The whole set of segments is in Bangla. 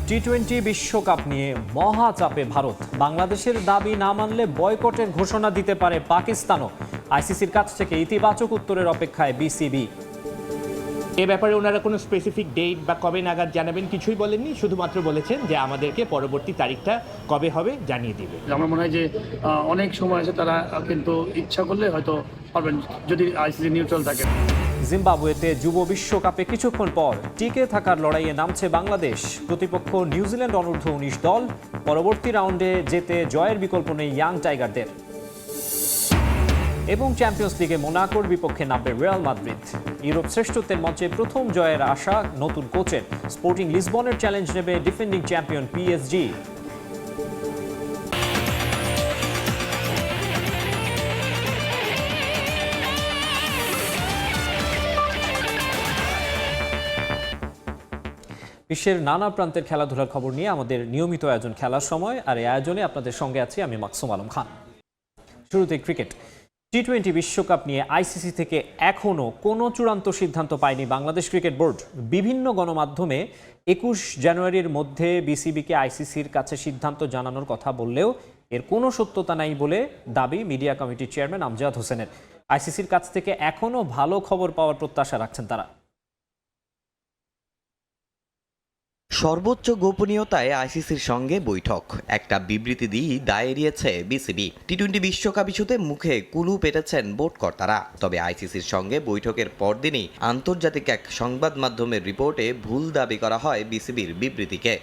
টি-20 বিশ্বকাপ নিয়ে মহা চাপে ভারত। বাংলাদেশের দাবি না মানলে বয়কটের ঘোষণা দিতে পারে পাকিস্তানও। আইসিসির কাছ থেকে ইতিবাচক উত্তরের অপেক্ষায় বিসিবি। এ ব্যাপারে ওনারা কোনো স্পেসিফিক ডেট বা কবে নাগাদ জানাবেন কিছুই বলেননি, শুধুমাত্র বলেছেন যে আমাদেরকে পরবর্তী তারিখটা কবে হবে জানিয়ে দিবে। আমার মনে হয় যে অনেক সময় আছে, তারা কিন্তু ইচ্ছা করলে হয়তো পারবেন যদি আইসিসি নিউট্রাল থাকে। জিম্বাবুয়েতে যুব বিশ্বকাপে কিছুক্ষণ পর টিকে থাকার লড়াইয়ে নামছে বাংলাদেশ। প্রতিপক্ষ নিউজিল্যান্ড অনূর্ধ্ব-19 দল। পরবর্তী রাউন্ডে যেতে জয়ের বিকল্প নেই ইয়াং টাইগারদের। এবং চ্যাম্পিয়ন্স লিগে মোনাকোর বিপক্ষে নামবে রিয়াল মাদ্রিদ। ইউরোপ শ্রেষ্ঠত্বের মঞ্চে প্রথম জয়ের আশা নতুন কোচের। স্পোর্টিং লিসবনের চ্যালেঞ্জ নেবে ডিফেন্ডিং চ্যাম্পিয়ন পিএসজি। বিশ্বের নানা প্রান্তের খেলাধুলার খবর নিয়ে আমাদের নিয়মিত আয়োজন খেলার সময়, আর এই আয়োজনে আপনাদের সঙ্গে আছি আমি মাকসুম আলম খান। শুরুতে ক্রিকেট। টি-20 বিশ্বকাপ নিয়ে আইসিসি থেকে এখনও কোনো চূড়ান্ত সিদ্ধান্ত পায়নি বাংলাদেশ ক্রিকেট বোর্ড। বিভিন্ন গণমাধ্যমে 21 জানুয়ারির মধ্যে বিসিবিকে আইসিসির কাছে সিদ্ধান্ত জানানোর কথা বললেও এর কোনো সত্যতা নাই বলে দাবি মিডিয়া কমিটির চেয়ারম্যান আমজাদ হোসেনের। আইসিসির কাছ থেকে এখনও ভালো খবর পাওয়ার প্রত্যাশা রাখছেন তারা। সর্বোচ্চ গোপনীয়তায় আইসিসির সঙ্গে বৈঠক, একটা বিবৃতি দিয়েই দায় এড়িয়েছে বিসিবি। টি-20 বিশ্বকাপ ইস্যুতে মুখে কুলু পেটেছেন বোর্ড কর্তারা। তবে আইসিসির সঙ্গে বৈঠকের পরদিনই আন্তর্জাতিক এক সংবাদ মাধ্যমের রিপোর্টে ভুল দাবি করা হয় বিসিবির বিবৃতিকে।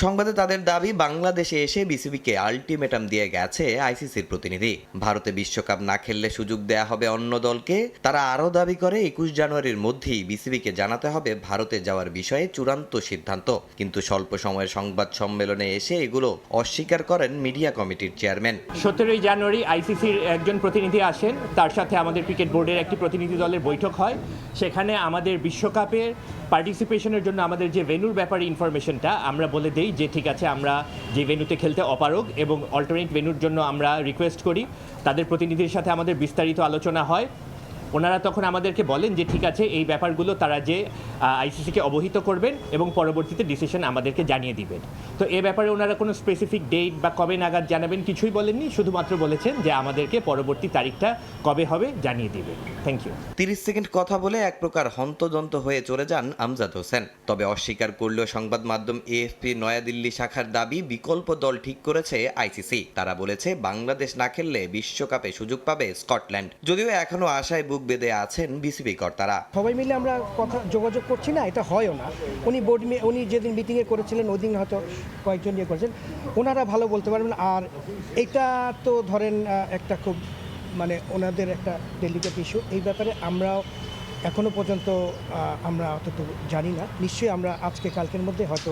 সংবাদে তাদের দাবি, বাংলাদেশে এসে বিসিবিকে আলটিমেটাম দিয়ে গেছে আইসিসির প্রতিনিধি। ভারতে বিশ্বকাপ না খেললে সুযোগ দেয়া হবে অন্য দলকে। তারা আরও দাবি করে 21 জানুয়ারির মধ্যেই বিসিবিকে জানাতে হবে ভারতে যাওয়ার বিষয়ে চূড়ান্ত সিদ্ধান্ত। কিন্তু স্বল্প সময়ের সংবাদ সম্মেলনে এসে এগুলো অস্বীকার করেন মিডিয়া কমিটির চেয়ারম্যান। 17 জানুয়ারি আইসিসির একজন প্রতিনিধি আসেন, তার সাথে আমাদের ক্রিকেট বোর্ডের একটি প্রতিনিধি দলের বৈঠক হয়। সেখানে আমাদের বিশ্বকাপের পার্টিসিপেশনের জন্য আমাদের যে ভেন্যুর ব্যাপারে ইনফরমেশনটা আমরা বলে দেই যে ঠিক আছে, আমরা যে ভেন্যুতে খেলতে অপারগ এবং অল্টারনেট ভেন্যুর জন্য আমরা রিকোয়েস্ট করি। তাদের প্রতিনিধির সাথে আমাদের বিস্তারিত আলোচনা হয়। ওনারা তখন আমাদেরকে বলেন যে ঠিক আছে, এই ব্যাপারগুলো তারা যে আইসিসিকে অবহিত করবেন এবং পরবর্তীতে ডিসিশন আমাদেরকে জানিয়ে দিবেন। তো এ ব্যাপারে ওনারা কোনো স্পেসিফিক ডেট বা কবে নাগাদ জানাবেন কিছুই বলেননি, শুধুমাত্র বলেছেন যে আমাদেরকে পরবর্তী তারিখটা কবে হবে জানিয়ে দিবেন। Thank you. 30 সেকেন্ড কথা বলে এক প্রকার হন্তদন্ত হয়ে চলে যান আমজাদ হোসেন। তবে অস্বীকার করলেও সংবাদ মাধ্যম এএফপি নয়াদিল্লি শাখার দাবি, বিকল্প দল ঠিক করেছে আইসিসি। তারা বলেছে বাংলাদেশ না খেললে বিশ্বকাপে সুযোগ পাবে স্কটল্যান্ড। যদিও এখনো আশায় বুক বেঁধে আছেন বিসিবি কর্তারা। সবাই মিলে আমরা কথা যোগাযোগ করছি না, এটা হয়ও না। উনি যেদিন মিটিংয়ে করেছিলেন ওই দিন হয়তো কয়েকজন ইয়ে করেছেন, ওনারা ভালো বলতে পারবেন। আর এটা তো ধরেন একটা খুব ওনাদের একটা ডেলিকেট ইস্যু। এই ব্যাপারে আমরাও এখনও পর্যন্ত আমরা অত জানি না। নিশ্চয়ই আমরা আজকে কালকের মধ্যে হয়তো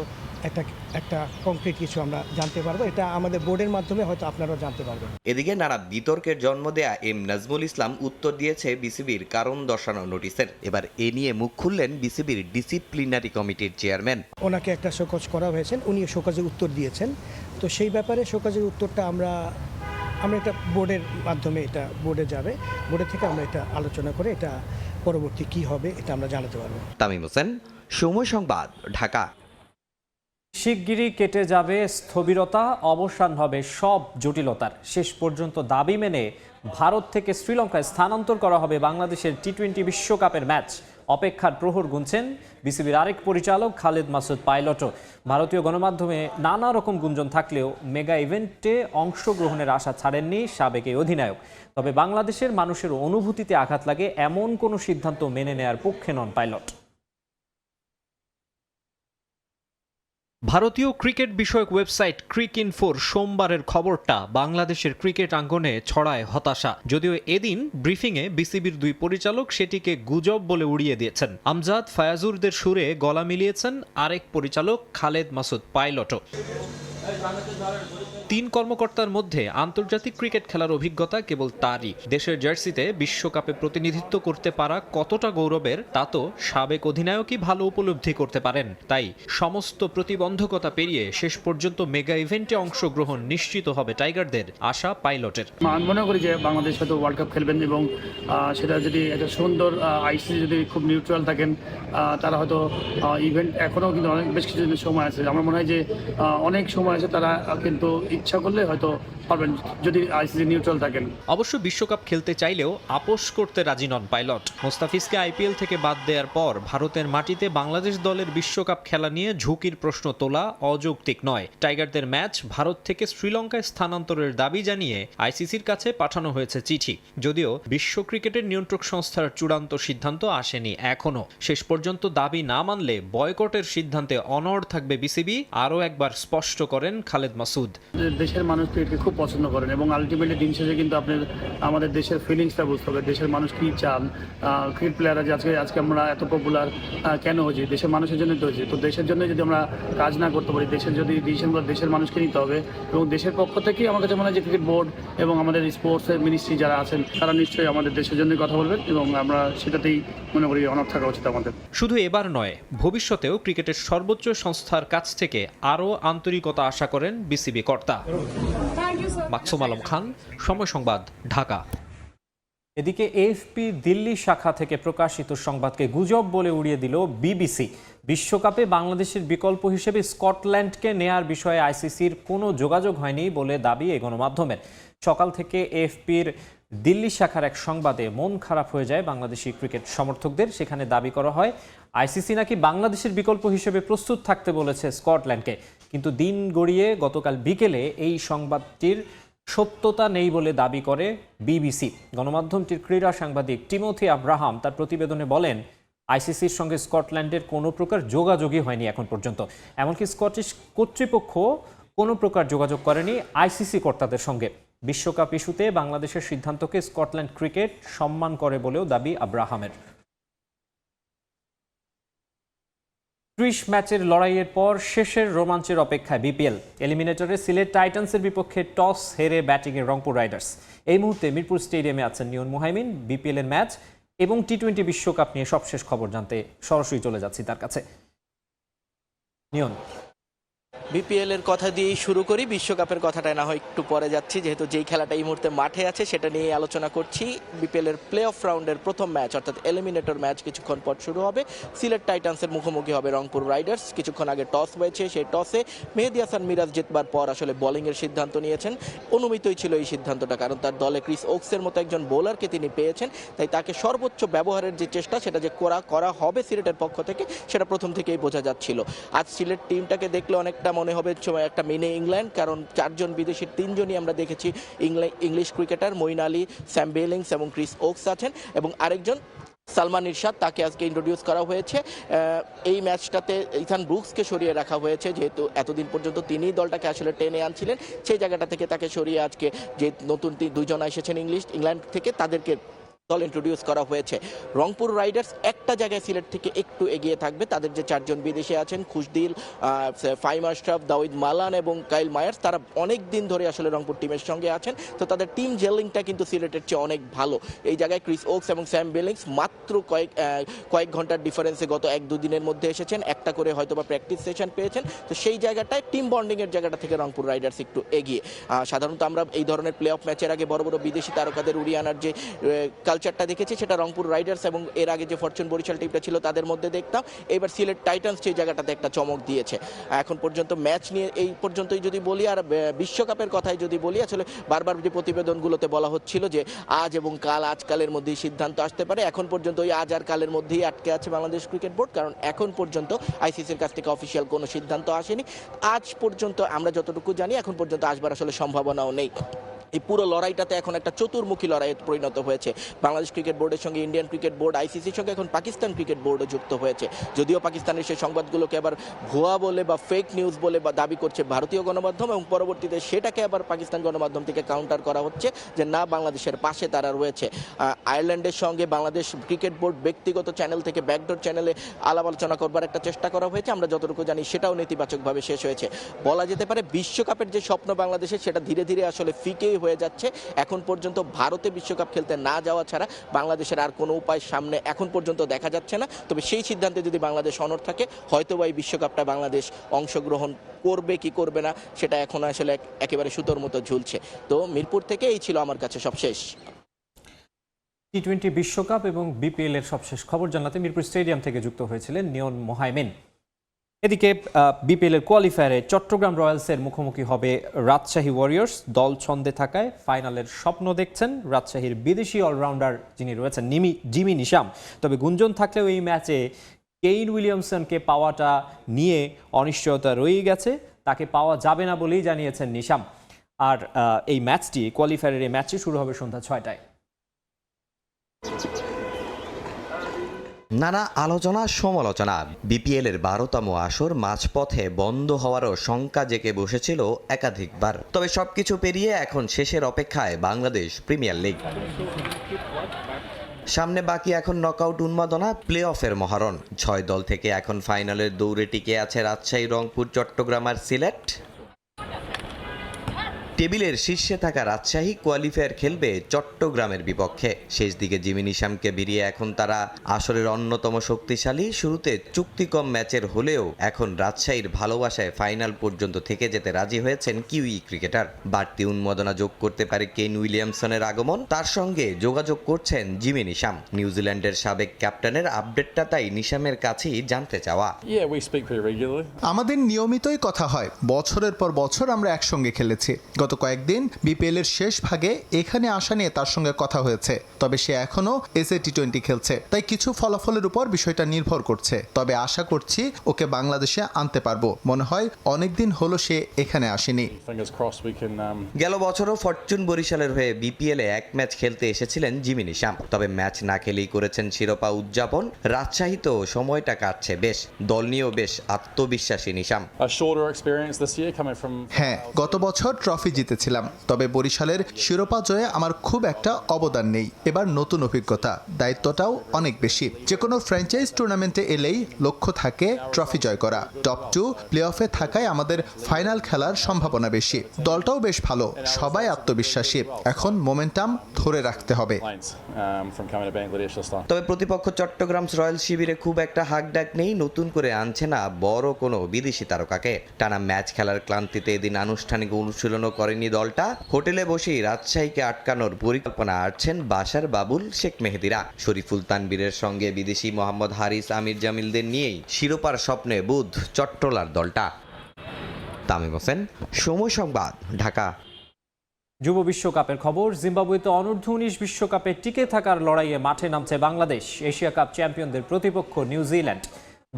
একটা কংক্রিট কিছু আমরা জানতে পারবো। এটা আমাদের বোর্ডের মাধ্যমে হয়তো আপনারাও জানতে পারবেন। এদিকে নানা বিতর্কের জন্ম দেয়া এম নাজমুল ইসলাম উত্তর দিয়েছে বিসিবির কারণ দর্শানো নোটিশের। এবার এ নিয়ে মুখ খুললেন বিসিবির ডিসিপ্লিনারি কমিটির চেয়ারম্যান। ওনাকে একটা শোকজ করা হয়েছে, উনি শোকজের উত্তর দিয়েছেন। তো সেই ব্যাপারে শোকজের উত্তরটা আমরা এটা বোর্ডের মাধ্যমে এটা বোর্ডে যাবে। বোর্ডের থেকে আমরা এটা আলোচনা করে এটা পরবর্তী কি হবে এটা আমরা জানাতে পারবো। তামিম হোসেন, সময় সংবাদ, ঢাকা। শিগগিরই কেটে যাবে স্থবিরতা, অবসান হবে সব জটিলতার। শেষ পর্যন্ত দাবি মেনে ভারত থেকে শ্রীলঙ্কায় স্থানান্তর করা হবে বাংলাদেশের টি-20 বিশ্বকাপের ম্যাচ। অপেক্ষার প্রহর গুনছেন বিসিবির আরেক পরিচালক খালেদ মাসুদ পাইলটও। ভারতীয় গণমাধ্যমে নানা রকম গুঞ্জন থাকলেও মেগা ইভেন্টে অংশগ্রহণের আশা ছাড়েননি সাবেক এই অধিনায়ক। তবে বাংলাদেশের মানুষের অনুভূতিতে আঘাত লাগে এমন কোনো সিদ্ধান্ত মেনে নেয়ার পক্ষে নন পাইলট। ভারতীয় ক্রিকেট বিষয়ক ওয়েবসাইট ক্রিকইনফোর সোমবারের খবরটা বাংলাদেশের ক্রিকেট আঙ্গনে ছড়ায় হতাশা। যদিও এদিন ব্রিফিংয়ে বিসিবির দুই পরিচালক সেটিকে গুজব বলে উড়িয়ে দিয়েছেন। আমজাদ ফায়াজুরদের সুরে গলা মিলিয়েছেন আরেক পরিচালক খালেদ মাসুদ পাইলটও। তিন কর্মকর্তার মধ্যে আন্তর্জাতিক ক্রিকেট খেলার অভিজ্ঞতা কেবল তারই। দেশের জার্সিতে বিশ্বকাপে প্রতিনিধিত্ব করতে পারা কতটা গৌরবের তা তো সাবেক অধিনায়কই ভালো উপলব্ধি করতে পারেন। তাই সমস্ত প্রতিবন্ধকতা পেরিয়ে শেষ পর্যন্ত মেগা ইভেন্টে অংশগ্রহণ নিশ্চিত হবে টাইগারদের, আশা পাইলটের। আমি মনে করি যে বাংলাদেশ হয়তো ওয়ার্ল্ড কাপ খেলবেন এবং সেটা যদি একটা সুন্দর আইসিসি যদি খুব নিউট্রাল থাকেন, তারা হয়তো ইভেন্ট এখনও কিন্তু অনেক বেশ কিছুদিন সময় আছে। আমার মনে হয় যে অনেক সময় আছে, তারা কিন্তু ইচ্ছা করলে হয়তো পারবেন যদি আইসিসি নিউট্রাল থাকেন। অবশ্য বিশ্বকাপ খেলতে চাইলেও আপোষ করতে রাজি নন পাইলট। মোস্তাফিজকে আইপিএল থেকে বাদ দেওয়ার পর ভারতের মাটিতে বাংলাদেশ দলের বিশ্বকাপ খেলা নিয়ে ঝুঁকির প্রশ্ন তোলা অযৌক্তিক নয়। টাইগারদের ম্যাচ ভারত থেকে শ্রীলঙ্কায় স্থানান্তরের দাবি জানিয়ে আইসিসির কাছে পাঠানো হয়েছে চিঠি। যদিও বিশ্ব ক্রিকেটের নিয়ন্ত্রক সংস্থার চূড়ান্ত সিদ্ধান্ত আসেনি এখনো। শেষ পর্যন্ত দাবি না মানলে বয়কটের সিদ্ধান্তে অনড় থাকবে বিসিবি, আরও একবার স্পষ্ট করেন খালেদ মাসুদ। দেশের মানুষ ক্রিকেটকে খুব পছন্দ করেন এবং আলটিমেটলি দিন শেষে কিন্তু আপনার আমাদের দেশের ফিলিংসটা বুঝতে হবে, দেশের মানুষ কী চান। ক্রিকেট প্লেয়াররা যে আজকে আমরা এত পপুলার কেন হয়েছি, দেশের মানুষের জন্যই তো হয়েছি। তো দেশের জন্য যদি আমরা কাজ না করতে পারি, দেশের যদি ডিসিশনগুলো দেশের মানুষকে নিতে হবে এবং দেশের পক্ষ থেকেই আমার কাছে মনে হয় যে ক্রিকেট বোর্ড এবং আমাদের স্পোর্টসের মিনিস্ট্রি যারা আছেন তারা নিশ্চয়ই আমাদের দেশের জন্য কথা বলবেন এবং আমরা সেটাতেই মনে করি অনড় থাকা উচিত আমাদের। শুধু এবার নয়, ভবিষ্যতেও ক্রিকেটের সর্বোচ্চ সংস্থার কাছ থেকে আরও আন্তরিকতা আশা করেন বিসিবি কর্তা। মাকসুম আলম খান, সময় সংবাদ, ঢাকা। এদিকে এএফপি দিল্লি শাখা থেকে প্রকাশিত সংবাদকে গুজব বলে উড়িয়ে দিল বিবিসি। বিশ্বকাপে বাংলাদেশের বিকল্প হিসেবে স্কটল্যান্ডকে নেয়ার বিষয়ে আইসিসির কোনো যোগাযোগ হয়নি বলে দাবি এই গণমাধ্যমের। সকাল থেকে এএফপির দিল্লি শাখার এক সংবাদে মন খারাপ হয়ে যায় বাংলাদেশি ক্রিকেট সমর্থকদের। সেখানে দাবি করা হয় আইসিসি নাকি বাংলাদেশের বিকল্প হিসেবে প্রস্তুত থাকতে বলেছে স্কটল্যান্ডকে। কিন্তু দিন গড়িয়ে গতকাল বিকেলে এই সংবাদটির সত্যতা নেই বলে দাবি করে বিবিসি। গণমাধ্যমটির ক্রীড়া সাংবাদিক টিমোথি আব্রাহাম তার প্রতিবেদনে বলেন, আইসিসির সঙ্গে স্কটল্যান্ডের কোনো প্রকার যোগাযোগই হয়নি এখন পর্যন্ত। এমনকি স্কটিশ কর্তৃপক্ষ কোনো প্রকার যোগাযোগ করেনি আইসিসি কর্তাদের সঙ্গে। বিশ্বকাপ ইস্যুতে বাংলাদেশের সিদ্ধান্তকে স্কটল্যান্ড ক্রিকেট সম্মান করে বলেও দাবি আব্রাহামের। 30 ম্যাচের লড়াইয়ের পর শেষের রোমাঞ্চের অপেক্ষায় বিপিএল। এলিমিনেটরে সিলেট টাইটান্সের বিপক্ষে টস হেরে ব্যাটিংয়ে রংপুর রাইডার্স। এই মুহূর্তে মিরপুর স্টেডিয়ামে আছেন নিয়ন মুহাইমিন। বিপিএলের ম্যাচ এবং টি-20 বিশ্বকাপ নিয়ে সবশেষ খবর জানতে সরাসরি চলে যাচ্ছি তার কাছে। নিয়ন, বিপিএল এর কথা দিয়েই শুরু করি, বিশ্বকাপের কথাটাই না হয় একটু পরে যাচ্ছি, যেহেতু যেই খেলাটা এই মুহূর্তে মাঠে আছে সেটা নিয়ে আলোচনা করছি। বিপিএল এর প্লে অফ রাউন্ডের প্রথম ম্যাচ অর্থাৎ এলিমিনেটর ম্যাচ কিছুক্ষণ পর শুরু হবে। সিলেট টাইটান্সের মুখোমুখি হবে রংপুর রাইডার্স। কিছুক্ষণ আগে টস হয়েছে, সেই টসে মেহেদী হাসান মিরাজ জিতবার পর আসলে বোলিংয়ের সিদ্ধান্ত নিয়েছেন। অনুমিতই ছিল এই সিদ্ধান্তটা, কারণ তার দলে ক্রিস ওকসের মতো একজন বোলারকে তিনি পেয়েছেন। তাই তাকে সর্বোচ্চ ব্যবহারের যে চেষ্টা সেটা যে করা হবে সিলেটের পক্ষ থেকে, সেটা প্রথম থেকেই বোঝা যাচ্ছিল। আজ সিলেট টিমটাকে দেখলে অনেকটা মনে হবে একটা মিনি ইংল্যান্ড, কারণ 4 জন বিদেশির 3 জনই আমরা দেখেছি English cricketer. Moeen Ali, Sam Billings এবং ক্রিস ওকস আছেন এবং আরেকজন সালমান ইরশাদ, তাকে আজকে ইন্ট্রোডিউস করা হয়েছে। এই ম্যাচটাতে ইথান ব্রুকসকে সরিয়ে রাখা হয়েছে, যেহেতু এতদিন পর্যন্ত তিনিই দলটাকে আসলে টেনে আনছিলেন। সেই জায়গাটা থেকে তাকে সরিয়ে আজকে যে নতুন 2 জন এসেছেন ইংল্যান্ড থেকে, তাদেরকে দল ইন্ট্রোডিউস করা হয়েছে। রংপুর রাইডার্স একটা জায়গায় সিলেট থেকে একটু এগিয়ে থাকবে। তাদের যে 4 জন বিদেশি আছেন, খুশদিল, ফাইম আশরাফ, দাউদ মালান এবং কাইল মায়ার্স, তারা অনেক দিন ধরে আসলে রংপুর টিমের সঙ্গে আছেন। তো তাদের টিম জেলিংটা কিন্তু সিলেটের চেয়ে অনেক ভালো। এই জায়গায় ক্রিস ওকস এবং স্যাম বেলিংস মাত্র কয়েক ঘন্টার ডিফারেন্সে গত 1-2 দিনের মধ্যে এসেছেন, একটা করে হয়তো বা প্র্যাকটিস সেশন পেয়েছেন। তো সেই জায়গাটায় টিম বন্ডিংয়ের জায়গাটা থেকে রংপুর রাইডার্স একটু এগিয়ে। সাধারণত আমরা এই ধরনের প্লে অফ ম্যাচের আগে বড় বড় বিদেশি তারকাদের উড়িয়ে আনার যে কালচারটা দেখেছি, সেটা রংপুর রাইডার্স এবং এর আগে যে ফরচুন বরিশাল টিমটা ছিল তাদের মধ্যে দেখতাম। এবার সিলেট টাইটান্স সেই জায়গাটাতে একটা চমক দিয়েছে। এখন পর্যন্ত ম্যাচ নিয়ে এই পর্যন্তই যদি বলি, আর বিশ্বকাপের কথাই যদি বলি, আসলে বারবার যে প্রতিবেদনগুলোতে বলা হচ্ছিল যে আজ এবং আজকালের মধ্যেই সিদ্ধান্ত আসতে পারে। এখন পর্যন্ত ওই আজ আর কালের মধ্যেই আটকে আছে বাংলাদেশ ক্রিকেট বোর্ড, কারণ এখন পর্যন্ত আইসিসির কাছ থেকে অফিসিয়াল কোনো সিদ্ধান্ত আসেনি। আজ পর্যন্ত আমরা যতটুকু জানি, এখন পর্যন্ত আসবার আসলে সম্ভাবনাও নেই। এই পুরো লড়াইটাতে এখন একটা চতুর্মুখী লড়াইয়ে পরিণত হয়েছে। বাংলাদেশ ক্রিকেট বোর্ডের সঙ্গে ইন্ডিয়ান ক্রিকেট বোর্ড, আইসিসির সঙ্গে এখন পাকিস্তান ক্রিকেট বোর্ডও যুক্ত হয়েছে। যদিও পাকিস্তানের সেই সংবাদগুলোকে আবার ভুয়া বলে বা ফেক নিউজ বলে বা দাবি করছে ভারতীয় গণমাধ্যম, এবং পরবর্তীতে সেটাকে আবার পাকিস্তান গণমাধ্যম থেকে কাউন্টার করা হচ্ছে যে না, বাংলাদেশের পাশে তারা রয়েছে। আয়ারল্যান্ডের সঙ্গে বাংলাদেশ ক্রিকেট বোর্ড ব্যক্তিগত চ্যানেল থেকে ব্যাকডোর চ্যানেলে আলাপ আলোচনা করবার একটা চেষ্টা করা হয়েছে। আমরা যতটুকু জানি সেটাও নেতিবাচকভাবে শেষ হয়েছে। বলা যেতে পারে বিশ্বকাপের যে স্বপ্ন বাংলাদেশের, সেটা ধীরে ধীরে আসলে ফিকেই হয়ে যাচ্ছে। এখন পর্যন্ত ভারতে বিশ্বকাপ খেলতে না যাওয়া ছাড়া বাংলাদেশের আর কোনো উপায় সামনে এখন পর্যন্ত দেখা যাচ্ছে না। তবে সেই সিদ্ধান্তে যদি বাংলাদেশ অনড় থাকে, হয়তোবা এই বিশ্বকাপটা বাংলাদেশ অংশগ্রহণ করবে কি করবে না সেটা এখন আসলে একেবারে সুতোর মতো ঝুলছে। তো মিরপুর থেকে এই ছিল আমার কাছে সবশেষ। টি-20 বিশ্বকাপ এবং বিপিএল এর সবশেষ খবর জানাতে মিরপুর স্টেডিয়াম থেকে যুক্ত হয়েছিলেন নিয়ন মোহাইমেন। এদিকে বিপিএল এর কোয়ালিফায়ারে চট্টগ্রাম রয়্যালসের মুখোমুখি হবে রাজশাহী ওয়ারিয়র্স। দল ছন্দে থাকায় ফাইনালের স্বপ্ন দেখছেন রাজশাহীর বিদেশি অলরাউন্ডার যিনি রয়েছেন জিমি নিশাম। তবে গুঞ্জন থাকলেও এই ম্যাচে কেইন উইলিয়ামসনকে পাওয়াটা নিয়ে অনিশ্চয়তা রয়েই গেছে। তাকে পাওয়া যাবে না বলেই জানিয়েছেন নিশাম। আর এই ম্যাচটি, কোয়ালিফায়ারের এই ম্যাচটি শুরু হবে সন্ধ্যা 6টায়। নানা আলোচনা সমালোচনা, বিপিএল এর 12তম আসর মাঝপথে বন্ধ হওয়ারও শঙ্কা জেঁকে বসেছিল একাধিকবার। তবে সবকিছু পেরিয়ে এখন শেষের অপেক্ষায় বাংলাদেশ প্রিমিয়ার লিগ। সামনে বাকি এখন নকআউট উন্মাদনা, প্লে অফের মহারণ। 6 দল থেকে এখন ফাইনালের দৌড়ে টিকে আছে রাজশাহী, রংপুর, চট্টগ্রাম আর সিলেট। টেবিলের শীর্ষে থাকা রাজশাহী কোয়ালিফায়ার খেলবে চট্টগ্রামের বিপক্ষে। শেষ দিকে জিমি নিশামকে ভিড়িয়ে এখন তারা আসরের অন্যতম শক্তিশালী। শুরুতে চুক্তি কম ম্যাচের হলেও এখন রাজশাহীর ভালোবাসায় ফাইনাল পর্যন্ত থেকে যেতে রাজি হয়েছেন কিউই ক্রিকেটার। বাড়তি উন্মাদনা যোগ করতে পারে কেইন উইলিয়ামসনের আগমন, তার সঙ্গে যোগাযোগ করছেন জিমি নিশাম। নিউজিল্যান্ডের সাবেক ক্যাপ্টেনের আপডেটটা তাই নিশামের কাছেই জানতে চাওয়া। আমাদের নিয়মিতই কথা হয়, বছরের পর বছর আমরা একসঙ্গে খেলেছি। গত কয়েকদিন বিপিএল এর শেষ ভাগে এখানে আসা নিয়ে তার সঙ্গে কথা হয়েছে। তবে সে এখনো এসএ টি20 খেলছে, তাই কিছু ফলাফলের উপর বিষয়টা নির্ভর করছে। তবে আশা করছি ওকে বাংলাদেশে আনতে পারবো। মনে হয় অনেকদিন হলো সে এখানে আসেনি। গেল বছরও ফরচুন বরিশালের হয়ে বিপিএল এ এক ম্যাচ খেলতে এসেছিলেন জিমি নিশাম। তবে ম্যাচ না খেলেই করেছেন শিরোপা উদযাপন। রাজশাহীতেও সময়টা কাটছে বেশ, দল নিয়েও বেশ আত্মবিশ্বাসী নিশাম। হ্যাঁ, গত বছর ট্রফি জিতেছিলাম, তবে বরিশালের শিরোপা জয়ে আমার খুব একটা অবদান নেই। এবার নতুন অভিজ্ঞতা, দায়িত্বটাও অনেক বেশি। যে কোনো ফ্র্যাঞ্চাইজ টুর্নামেন্টে এলেই লক্ষ্য থাকে ট্রফি জয় করা। টপ 2 প্লে অফে থাকায় আমাদের ফাইনাল খেলার সম্ভাবনা বেশি। দলটাও বেশ ভালো, সবাই আত্মবিশ্বাসী। এখন মোমেন্টাম ধরে রাখতে হবে। তবে প্রতিপক্ষ চট্টগ্রাম রয়্যাল শিবিরে খুব একটা হাকডাক নেই, নতুন করে আনছে না বড় কোনো বিদেশি তারকাকে। টানা ম্যাচ খেলার ক্লান্তিতে এদিন আনুষ্ঠানিক অনুশীলনও করেনি দলটা। হোটেলে বসেই রাজশাহীকে আটকানোর পরিকল্পনা আছেন বাশার, বাবুল, শেখ মেহেদিরা। শরীফুল তানবীরের সঙ্গে বিদেশি মোহাম্মদ হারিস, আমির জামিলদের নিয়েই শিরোপার স্বপ্নে বুধ চট্টলার দলটা। তামিম হোসেন, সময় সংবাদ, ঢাকা। যুব বিশ্বকাপের খবর। জিম্বাবুয়েতে অনূর্ধ্ব-19 বিশ্বকাপে টিকে থাকার লড়াইয়ে মাঠে নামছে বাংলাদেশ। এশিয়া কাপ চ্যাম্পিয়নদের প্রতিপক্ষ নিউজিল্যান্ড।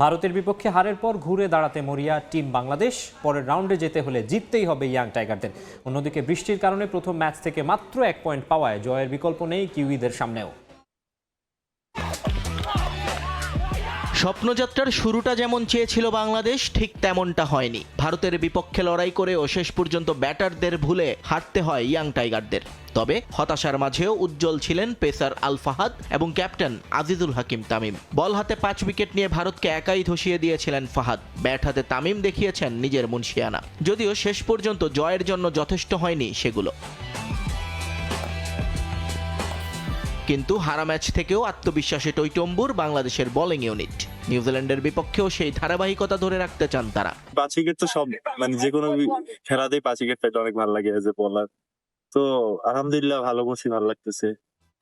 ভারতের বিপক্ষে হারের পর ঘুরে দাঁড়াতে মরিয়া টিম বাংলাদেশ। পরের রাউন্ডে যেতে হলে জিততেই হবে ইয়াং টাইগারদের। অন্যদিকে বৃষ্টির কারণে প্রথম ম্যাচ থেকে মাত্র 1 পয়েন্ট পাওয়ায় জয়ের বিকল্প নেই কিউইদের সামনেও। স্বপ্নযাত্রার শুরুটা যেমন চেয়েছিল বাংলাদেশ, ঠিক তেমনটা হয়নি। ভারতের বিপক্ষে লড়াই করেও শেষ পর্যন্ত ব্যাটারদের ভুলে হারতে হয় ইয়াং টাইগারদের। তবে হতাশার মাঝেও উজ্জ্বল ছিলেন পেসার আল ফাহাদ এবং ক্যাপ্টেন আজিজুল হাকিম তামিম। বল হাতে 5 উইকেট নিয়ে ভারতকে একাই ধসিয়ে দিয়েছিলেন ফাহাদ। ব্যাট হাতে তামিম দেখিয়েছেন নিজের মুনশিয়ানা। যদিও শেষ পর্যন্ত জয়ের জন্য যথেষ্ট হয়নি সেগুলো। কিন্তু হারা ম্যাচ থেকেও আত্মবিশ্বাসে টইটম্বুর বাংলাদেশের বোলিং ইউনিট। নিউজিল্যান্ডের বিপক্ষেও সেই ধারাবাহিকতা ধরে রাখতে চান তারা। 5 উইকেট তো সব, মানে যে কোনো খেলাতেই 5 উইকেট পাইলে অনেক ভালো লাগে এজ এ বোলার। তো আলহামদুলিল্লাহ ভালো করছি, ভালো লাগতেছে।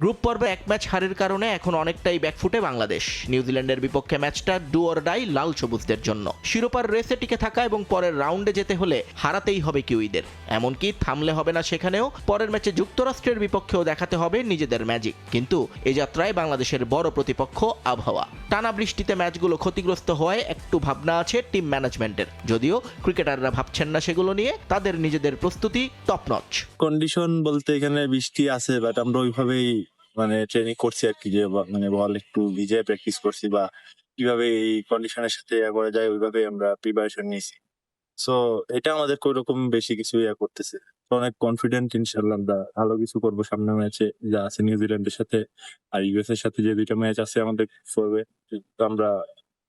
গ্রুপ পর্বে এক ম্যাচ হারের কারণে এখন অনেকটাই ব্যাকফুটে বাংলাদেশ। নিউজিল্যান্ডের বিপক্ষে ম্যাচটা ডু অর ডাই লাল সবুজদের জন্য। শিরোপার রেসে টিকে থাকা এবং পরের রাউন্ডে যেতে হলে হারাতেই হবে কিউইদের। এমনকি থামলে হবে না সেখানেও, পরের ম্যাচে যুক্তরাষ্ট্রের বিপক্ষেও দেখাতে হবে নিজেদের ম্যাজিক। কিন্তু এ যাত্রায় বাংলাদেশের বড় প্রতিপক্ষ আবহাওয়া। টানা বৃষ্টিতে ম্যাচগুলো ক্ষতিগ্রস্ত হওয়ায় একটু ভাবনা আছে টিম ম্যানেজমেন্টের, যদিও ক্রিকেটাররা ভাবছেন না সেগুলো নিয়ে। তাদের নিজেদের প্রস্তুতি টপ নচ। কন্ডিশন বলতে এখানে বৃষ্টি আছে, বাট আমরা ওইভাবেই মানে ট্রেনিং করছি আর কি, যে মানে বল একটু ভিজে প্র্যাকটিস করছি বা কিভাবে এই কন্ডিশনের সাথে করা যায় ওইভাবে আমরা প্রিপারেশন নিয়েছি। সো এটা আমাদের কোন রকম বেশি কিছু করতেছে, তো অনেক কনফিডেন্ট ইনশাল্লাহ আমরা ভালো কিছু করবো সামনে ম্যাচে যা আছে নিউজিল্যান্ডের সাথে আর ইউএস এর সাথে, যে দুইটা ম্যাচ আছে আমাদের পড়বে। তো আমরা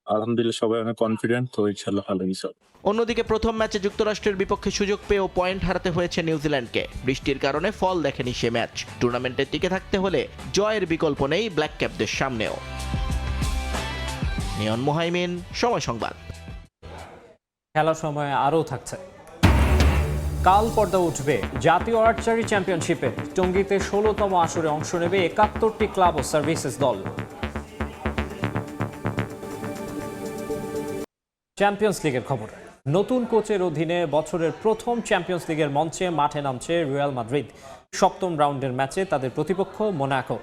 আলহামদুলিল্লাহ সবাই অনেক কনফিডেন্ট, তো ইনশাল্লাহ ভালো কিছু হবে। অন্যদিকে প্রথম ম্যাচে যুক্তরাষ্ট্রের বিপক্ষে সুযোগ পেয়েও পয়েন্ট হারাতে হয়েছে নিউজিল্যান্ডকে। বৃষ্টির কারণে ফল দেখেনি সে ম্যাচ। টুর্নামেন্টে টিকে থাকতে হলে জয়ের বিকল্প নেই ব্ল্যাক ক্যাপদের সামনেও। নিয়ন মুহাইমিন, সময় সংবাদ। খেলার সময় আরও থাকছে। কাল পর্দা উঠবে জাতীয় আর্চারি চ্যাম্পিয়নশিপে। টঙ্গীতে 16তম আসরে অংশ নেবে 71টি ক্লাব ও সার্ভিসেস দল। চ্যাম্পিয়ন্স লিগের খবর। নতুন কোচের অধীনে বছরের প্রথম চ্যাম্পিয়ন্স লিগের মঞ্চে মাঠে নামছে রিয়াল মাদ্রিদ। 7ম রাউন্ডের ম্যাচে তাদের প্রতিপক্ষ মোনাকো।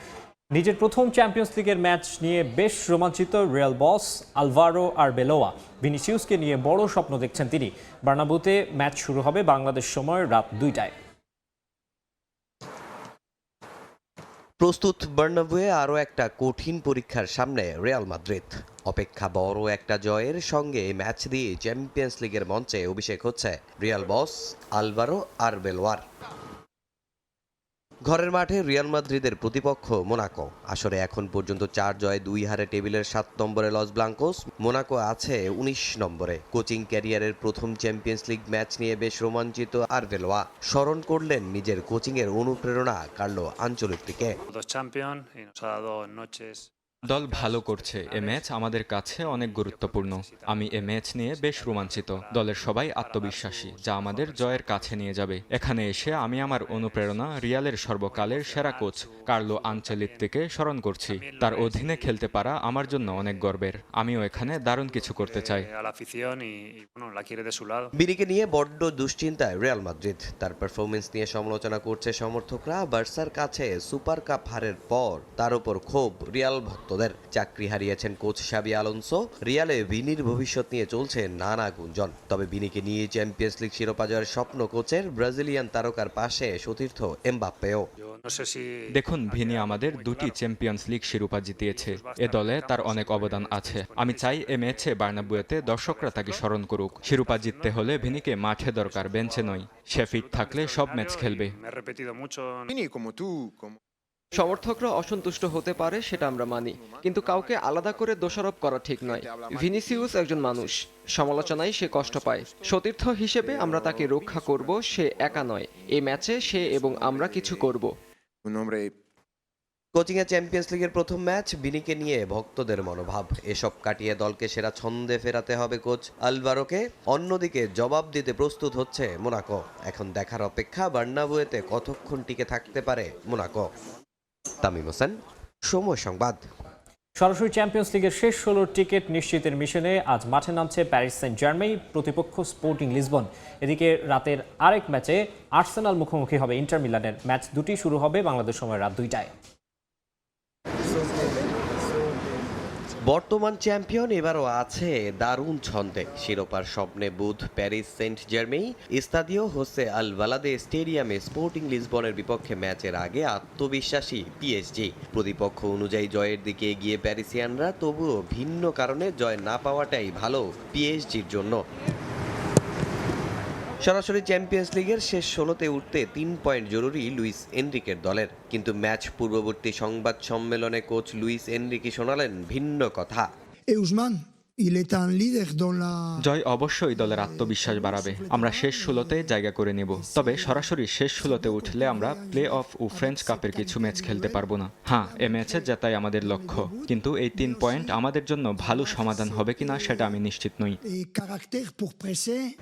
নিজের প্রথম চ্যাম্পিয়ন্স লিগের ম্যাচ নিয়ে বেশ রোমাঞ্চিত রিয়াল বস আলভারো আরবেলোয়া। ভিনিসিউসকে নিয়ে বড় স্বপ্ন দেখছেন তিনি। বার্নাব্যুতে ম্যাচ শুরু হবে বাংলাদেশ সময় রাত 2টায়। প্রস্তুত বার্নাব্যুয়ে আরও একটা কঠিন পরীক্ষার সামনে রিয়াল মাদ্রিদ। অপেক্ষা বড় একটা জয়ের সঙ্গে ম্যাচ দিয়ে চ্যাম্পিয়ন্স লিগের মঞ্চে অভিষেক হচ্ছে রিয়াল বস আলভারো আরবেলোয়ার। ঘরের মাঠে রিয়াল মাদ্রিদের প্রতিপক্ষ মোনাকো। আসরে এখন পর্যন্ত 4 জয় 2 হারে টেবিলের 7 নম্বরে লস ব্লাঙ্কোস। মোনাকো আছে 19 নম্বরে। কোচিং ক্যারিয়ারের প্রথম চ্যাম্পিয়ন্স লিগ ম্যাচ নিয়ে বেশ রোমাঞ্চিত আরবেলোয়া। স্মরণ করলেন নিজের কোচিংয়ের অনুপ্রেরণা কার্লো আনচেলত্তিকে। দল ভালো করছে, এ ম্যাচ আমাদের কাছে অনেক গুরুত্বপূর্ণ। আমি এ ম্যাচ নিয়ে বেশ রোমাঞ্চিত। দলের সবাই আত্মবিশ্বাসী, যা আমাদের জয়ের কাছে নিয়ে যাবে। এখানে এসে আমি আমার অনুপ্রেরণা রিয়ালের সর্বকালের সেরা কোচ কার্লো আনচেলত্তিকে স্মরণ করছি। তার অধীনে খেলতে পারা আমার জন্য অনেক গর্বের। আমিও এখানে দারুণ কিছু করতে চাই। বিনিকে নিয়ে বড্ড দুশ্চিন্তায় রিয়াল মাদ্রিদ। তার পারফরমেন্স নিয়ে সমালোচনা করছে সমর্থকরা। বার্সার কাছে সুপার কাপ হারের পর তার উপর ক্ষোভ রিয়াল ভক্তদের। চাকরি হারিয়েছেন কোচ শাবি আলোনসো। রিয়ালে ভিনির ভবিষ্যৎ নিয়ে চলছে নানা গুঞ্জন। তবে ভিনিকে নিয়ে চ্যাম্পিয়ন্স লিগ শিরোপা জয়ের স্বপ্ন কোচের। ব্রাজিলিয়ান তারকার পাশে সতীর্থ এমবাপ্পেও। দেখুন, ভিনি আমাদের 2টি চ্যাম্পিয়ন্স লিগ শিরোপা জিতিয়েছে। এ দলে তার অনেক অবদান আছে। আমি চাই এ ম্যাচে বার্নাব্যুতে দর্শকরা তাকে স্মরণ করুক। শিরোপা জিততে হলে ভিনিকে মাঠে দরকার, বেঞ্চে নয়। সে ফিট থাকলে সব ম্যাচ খেলবে। সমর্থকরা অসন্তুষ্ট হতে পারে, সেটা আমরা মানি, কিন্তু কাউকে আলাদা করে দোষারোপ করা ঠিক নয়। ভিনিসিউস একজন মানুষ, সমালোচনায় সে কষ্ট পায়। সতীর্থ হিসেবে আমরা তাকে রক্ষা করব, সে একা নয়। এই ম্যাচে সে এবং আমরা কিছু করব। কোচিংয়ে চ্যাম্পিয়ন্স লিগের প্রথম ম্যাচ, ভিনিকে নিয়ে ভক্তদের মনোভাব। এসব কাটিয়ে দলকে সেরা ছন্দে ফেরাতে হবে কোচ আলভারোকে। অন্যদিকে জবাব দিতে প্রস্তুত হচ্ছে মোনাকো। এখন দেখার অপেক্ষা বার্নাব্যুতে কতক্ষণ টিকে থাকতে পারে মোনাকো। তামিম হোসেন, সময় সংবাদ। সরাসরি চ্যাম্পিয়ন্স লিগের শেষ 16 টিকিট নিশ্চিতের মিশনে আজ মাঠে নামছে প্যারিস সেন্ট জার্মেই, প্রতিপক্ষ স্পোর্টিং লিসবন। এদিকে রাতের আরেক ম্যাচে আর্সেনাল মুখোমুখি হবে ইন্টার মিলানের। ম্যাচ দুটি শুরু হবে বাংলাদেশ সময় রাত 2টায়। বর্তমান চ্যাম্পিয়ন এবারও আছে দারুণ ছন্দে। শিরোপার স্বপ্নে বুধ Paris Saint Germain Estadio Jose Alvalade স্টেডিয়ামে স্পোর্টিং লিসবনের বিপক্ষে ম্যাচের আগে আত্মবিশ্বাসী পিএসজি। প্রতিপক্ষ অনুযায়ী জয়ের দিকে এগিয়ে প্যারিসিয়ানরা, তবুও ভিন্ন কারণে জয় না পাওয়াটাই ভালো পিএসজির জন্য। সরাসরি চ্যাম্পিয়ন্স লিগের শেষ 16তে উঠতে 3 পয়েন্ট জরুরি লুইস এনরিকের দলের। কিন্তু ম্যাচ পূর্ববর্তী সংবাদ সম্মেলনে কোচ লুইস এনরিকি শোনালেন ভিন্ন কথা। জয় অবশ্যই দলের আত্মবিশ্বাস বাড়াবে। আমরা শেষ 16তে জায়গা করে নেব, তবে সরাসরি শেষ 16তে উঠলে আমরা প্লে অফ ও ফ্রেঞ্চ কাপের কিছু ম্যাচ খেলতে পারবো না। হ্যাঁ, এ ম্যাচে জেতাই আমাদের লক্ষ্য, কিন্তু এই 3 পয়েন্ট আমাদের জন্য ভালো সমাধান হবে কিনা সেটা আমি নিশ্চিত নই।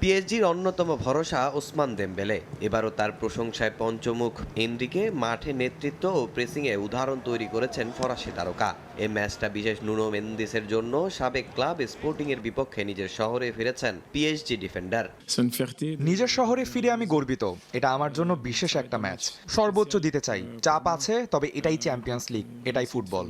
পিএসজির অন্যতম ভরসা ওসমান দেমবেলে। এবারও তার প্রশংসায় পঞ্চমুখ। এনরিকে মাঠে নেতৃত্ব ও প্রেসিংয়ে উদাহরণ তৈরি করেছেন ফরাসি তারকা। এই ম্যাচটা বিশেষ নুনো মেন্দিসের জন্য। সাবেক ক্লাব স্পোর্টিং এর বিপক্ষে নিজের শহরে ফিরেছেন পিএসজি ডিফেন্ডার। নিজের শহরে ফিরে আমি গর্বিত। এটা আমার জন্য বিশেষ একটা ম্যাচ। সর্বোচ্চ দিতে চাই, চাপ আছে, তবে এটাই চ্যাম্পিয়ন্স লিগ, এটাই ফুটবল।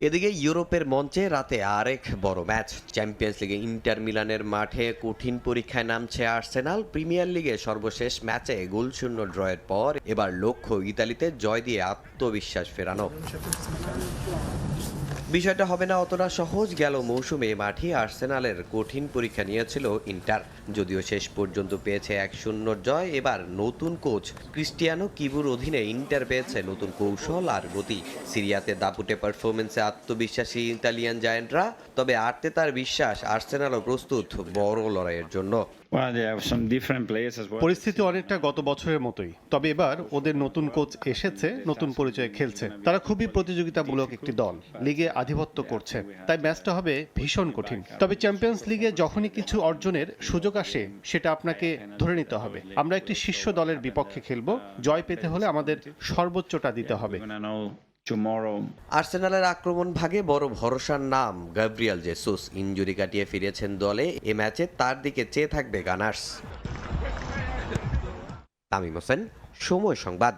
এদিকে ইউরোপের মঞ্চে রাতে আরেক বড় ম্যাচ। চ্যাম্পিয়ন্স লিগে ইন্টার মিলানের মাঠে কঠিন পরীক্ষায় নামছে আর্সেনাল। প্রিমিয়ার লিগে সর্বশেষ ম্যাচে গোলশূন্য ড্রয়ের পর এবার লক্ষ্য ইতালিতে জয় দিয়ে আত্মবিশ্বাস ফেরানো। বিষয়টা হবে না অতটা সহজ। গেল মৌসুমে মাঠে আর্সেনালের কঠিন পরীক্ষা নিয়েছিল ইন্টার, যদিও শেষ পর্যন্ত পেয়েছে 1-0 জয়। এবার নতুন কোচ ক্রিস্টিয়ানো কিবুর অধীনে ইন্টার পেয়েছে নতুন কৌশল আর গতি। সিরিয়াতে দাপুটে পারফরমেন্সে আত্মবিশ্বাসী ইতালিয়ান জায়ান্টরা, তবে আর্তেতার বিশ্বাস আর্সেনালও প্রস্তুত বড় লড়াইয়ের জন্য। পরিস্থিতি অনেকটা গত বছরের মতোই, তবে এবার ওদের নতুন কোচ এসেছে, নতুন পরিচয়ে খেলছে। তারা খুবই প্রতিযোগিতামূলক একটি দল, লিগে আধিপত্য করছে, তাই ম্যাচটা হবে ভীষণ কঠিন। তবে চ্যাম্পিয়ন্স লিগে যখনই কিছু অর্জনের সুযোগ আসে সেটা আপনাকে ধরে নিতে হবে। আমরা একটি শীর্ষ দলের বিপক্ষে খেলবো, জয় পেতে হলে আমাদের সর্বোচ্চটা দিতে হবে। আর্সেনালের আক্রমণ ভাগে বড় ভরসার নাম গাব্রিয়েল জেসুস। ইনজুরি কাটিয়ে ফিরেছেন দলে। এ ম্যাচে তার দিকে চেয়ে থাকবে গানার্স। তামিম হোসেন, সময় সংবাদ।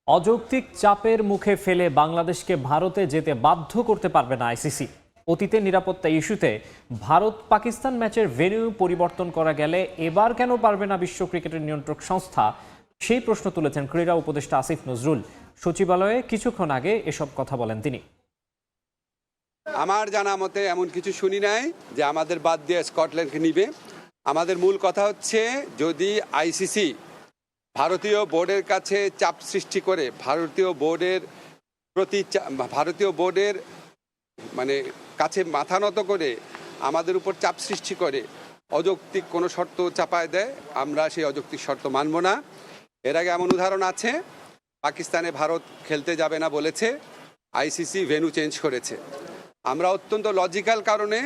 অযৌক্তিক চাপের মুখে ফেলে বাংলাদেশকে ভারতে যেতে বাধ্য করতে পারবে না আইসিসি। অতীতে নিরাপত্তা ইস্যুতে ভারত পাকিস্তান ম্যাচের ভেন্যু পরিবর্তন করা গেলে এবার কেন পারবে না বিশ্ব ক্রিকেটের নিয়ন্ত্রক সংস্থা, সেই প্রশ্ন তুলেছেন ক্রীড়া উপদেষ্টা আসিফ নজরুল। সচিবালয়ে কিছুক্ষণ আগে এসব কথা বলেন তিনি। আমার জানা মতে এমন কিছু শুনি নাই যে আমাদের বাদ দিয়ে স্কটল্যান্ডকে নিবে। আমাদের মূল কথা হচ্ছে, যদি আইসিসি ভারতীয় বোর্ডের কাছে চাপ সৃষ্টি করে, ভারতীয় বোর্ডের মানে কাছে মাথা নত করে আমাদের উপর চাপ সৃষ্টি করে, অযৌক্তিক কোনো শর্ত চাপায় দেয়, আমরা সেই অযৌক্তিক শর্ত মানব না। এর আগে এমন উদাহরণ আছে, পাকিস্তানে ভারত খেলতে যাবে না বলেছে, আইসিসি ভেন্যু চেঞ্জ করেছে। আমরা অত্যন্ত লজিক্যাল কারণে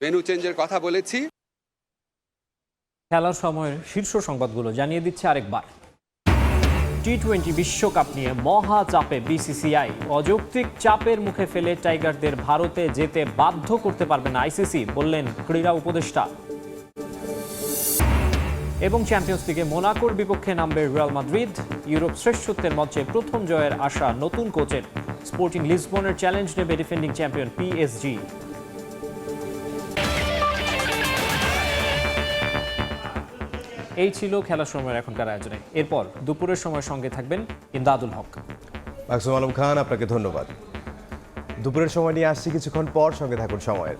ভেন্যু চেঞ্জের কথা বলেছি। খেলার সময়ের শীর্ষ সংবাদগুলো জানিয়ে দিচ্ছে আরেকবার। টি-20 বিশ্বকাপ নিয়ে মহা চাপে বিসিসিআই। অযৌক্তিক চাপের মুখে ফেলে টাইগারদের ভারতে যেতে বাধ্য করতে পারবে না আইসিসি, বললেন ক্রীড়া উপদেষ্টা। এবং চ্যাম্পিয়ন্স লিগে মোনাকোর বিপক্ষে নামবে রিয়াল মাদ্রিদ। ইউরোপ শ্রেষ্ঠত্বের মঞ্চে প্রথম জয়ের আশা নতুন কোচের। স্পোর্টিং লিসবনের চ্যালেঞ্জ নেবে ডিফেন্ডিং চ্যাম্পিয়ন পিএসজি। এই ছিল খেলার সময়ের এখনকার আয়োজনে। এরপর দুপুরের সময় সঙ্গে থাকবেন ইমদাদুল হক। মাকসুম আলম খান, আপনাকে ধন্যবাদ। দুপুরের সময় নিয়ে আসছি কিছুক্ষণ পর, সঙ্গে থাকুন সময়ের।